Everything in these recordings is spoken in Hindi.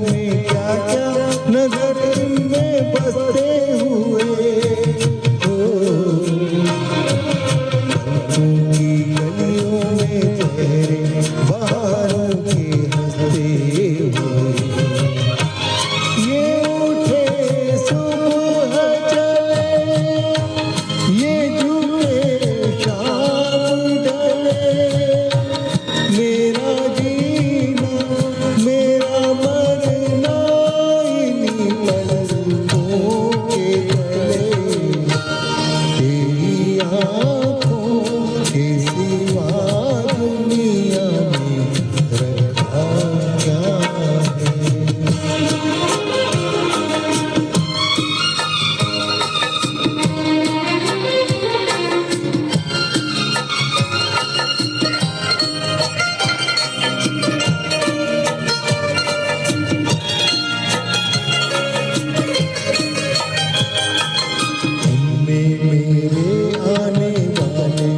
में क्या क्या नजर में बसते हुए हो, पलकों की गलियों में चेहरे बहारों के हंसते हुए, ये उठे सुबह चले, ये झूठे शाम ढले, मेरा जीना मेरा मरना इन्हीं पलकों के तले, तेरी आँखों के सिवा दुनिया में रखा क्या है। इनमें मेरे आने वाले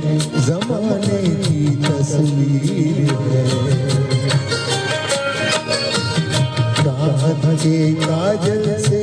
जमाने की तस्वीर है, कांच के काजल से